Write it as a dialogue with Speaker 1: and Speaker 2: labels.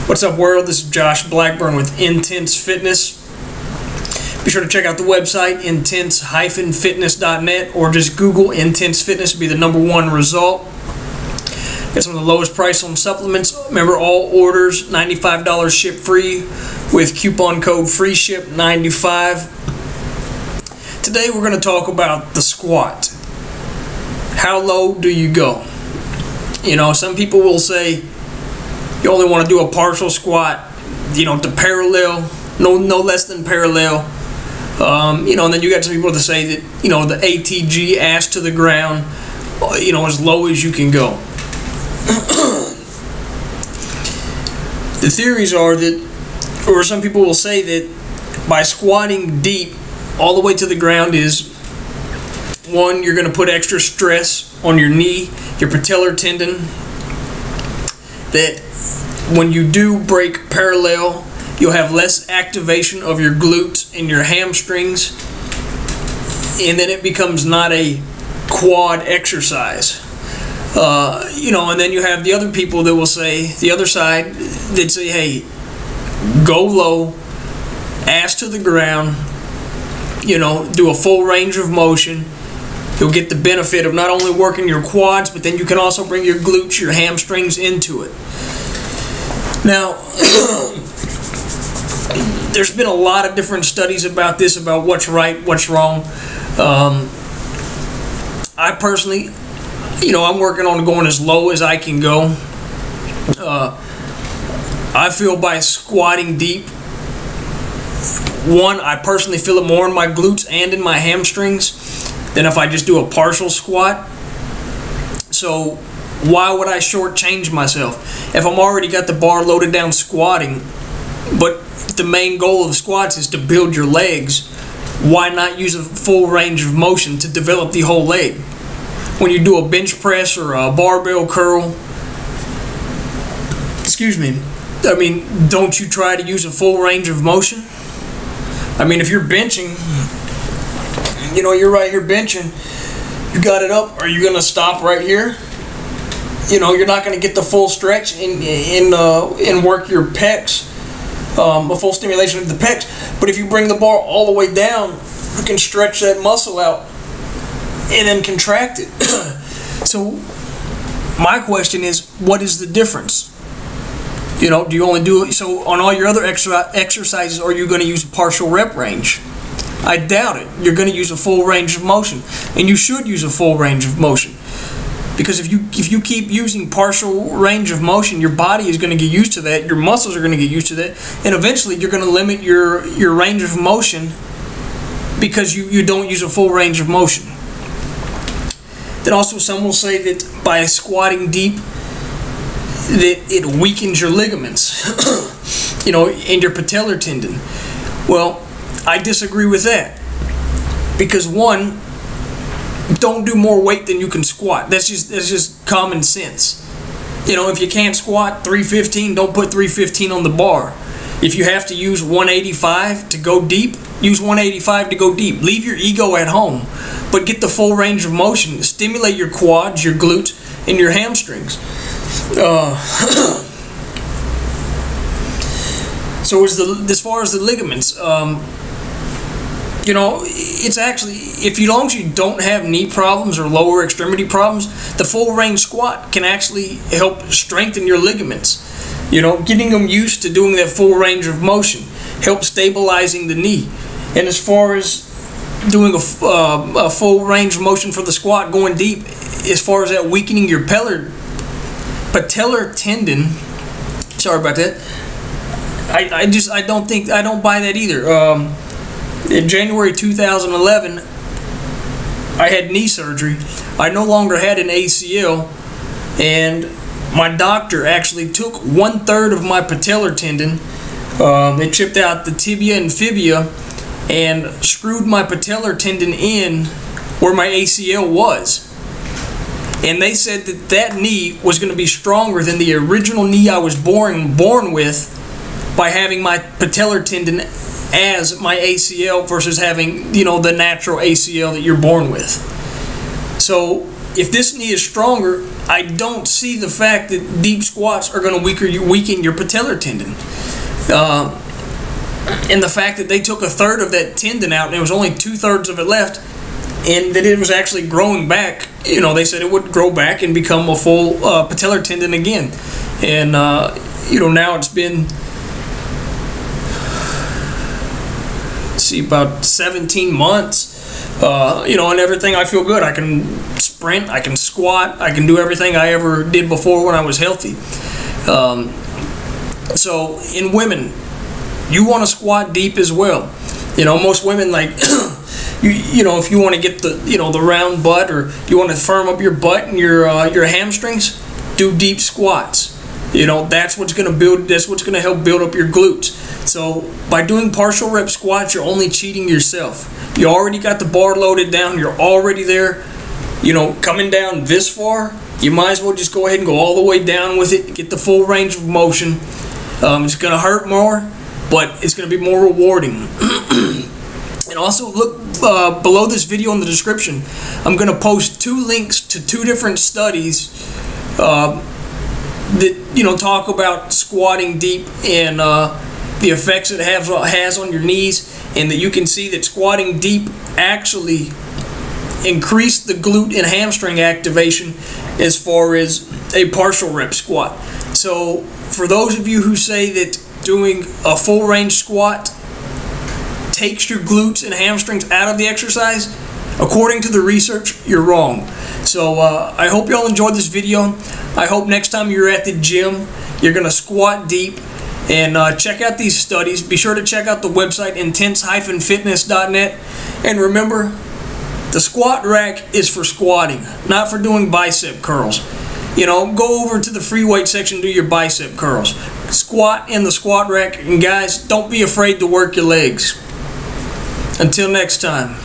Speaker 1: What's up, world? This is Josh Blackburn with Intense Fitness. Be sure to check out the website intense-fitness.net or just Google Intense Fitness to be the #1 result. Get some of the lowest price on supplements. Remember, all orders $95 ship free with coupon code FREESHIP95. Today we're going to talk about the squat. How low do you go? You know, some people will say you only want to do a partial squat, to parallel, no less than parallel. And then you got some people that say that, the ATG, ass to the ground, as low as you can go. The theories are that, or some people will say that by squatting deep all the way to the ground is, one, you're going to put extra stress on your knee, your patellar tendon, that when you do break parallel, you'll have less activation of your glutes and your hamstrings, and then it becomes not a quad exercise. And then you have the other people that will say, the other side, that say, hey, go low, ass to the ground, do a full range of motion. You'll get the benefit of not only working your quads, but then you can also bring your glutes, your hamstrings into it. Now, there's been a lot of different studies about this, about what's right, what's wrong. I personally, I'm working on going as low as I can go. I feel by squatting deep, one, I personally feel it more in my glutes and in my hamstrings than if I just do a partial squat. So why would I shortchange myself? If I'm already got the bar loaded down squatting, but the main goal of squats is to build your legs, why not use a full range of motion to develop the whole leg? When you do a bench press or a barbell curl, don't you try to use a full range of motion? If you're benching, you're right here benching, you got it up, are you going to stop right here? You're not going to get the full stretch and work your pecs, a full stimulation of the pecs. But if you bring the bar all the way down, you can stretch that muscle out and then contract it. So my question is, what is the difference? Do you only do it, so on all your other exercises, are you going to use a partial rep range? I doubt it. You're going to use a full range of motion, and you should use a full range of motion, because if you keep using partial range of motion, your body is going to get used to that, your muscles are going to get used to that, and eventually you're going to limit your range of motion because you don't use a full range of motion. Then also some will say that by squatting deep, that it weakens your ligaments, and your patellar tendon. Well, I disagree with that, because one, don't do more weight than you can squat. That's just common sense. If you can't squat 315, don't put 315 on the bar. If you have to use 185 to go deep, use 185 to go deep. Leave your ego at home, but get the full range of motion. Stimulate your quads, your glutes, and your hamstrings. So as far as the ligaments, it's actually, as long as you don't have knee problems or lower extremity problems, the full range squat can actually help strengthen your ligaments. Getting them used to doing that full range of motion, help stabilizing the knee. And as far as doing a full range of motion for the squat, going deep, as far as that weakening your patellar tendon, sorry about that, I don't buy that either. In January 2011, I had knee surgery. I no longer had an ACL, and my doctor actually took 1/3 of my patellar tendon. They chipped out the tibia and fibula and screwed my patellar tendon in where my ACL was. And they said that knee was going to be stronger than the original knee I was born with, by having my patellar tendon as my ACL versus having, the natural ACL that you're born with. So if this knee is stronger, I don't see the fact that deep squats are going to weaken your patellar tendon. And the fact that they took a third of that tendon out and there was only 2/3 of it left, and that it was actually growing back, you know, they said it would grow back and become a full patellar tendon again. And, you know, now it's been, see, about 17 months, you know, and everything. I feel good. I can sprint, I can squat, I can do everything I ever did before when I was healthy. So in women, you want to squat deep as well. You know, most women, like, you know, if you want to get the, you know, the round butt, or you want to firm up your butt and your hamstrings, do deep squats. You know, that's what's going to help build up your glutes. So by doing partial rep squats, you're only cheating yourself. You already got the bar loaded down. You're already there. You know, coming down this far, you might as well just go ahead and go all the way down with it. Get the full range of motion. It's going to hurt more, but it's going to be more rewarding. And also look below this video in the description. I'm going to post 2 links to 2 different studies that, you know, talk about squatting deep and the effects it has on your knees, and that you can see that squatting deep actually increased the glute and hamstring activation as far as a partial rep squat. So for those of you who say that doing a full range squat takes your glutes and hamstrings out of the exercise, according to the research, you're wrong. So I hope y'all enjoyed this video. I hope next time you're at the gym, you're going to squat deep. And check out these studies. Be sure to check out the website intense-fitness.net. And remember, the squat rack is for squatting, not for doing bicep curls. You know, go over to the free weight section, do your bicep curls. Squat in the squat rack. And guys, don't be afraid to work your legs. Until next time.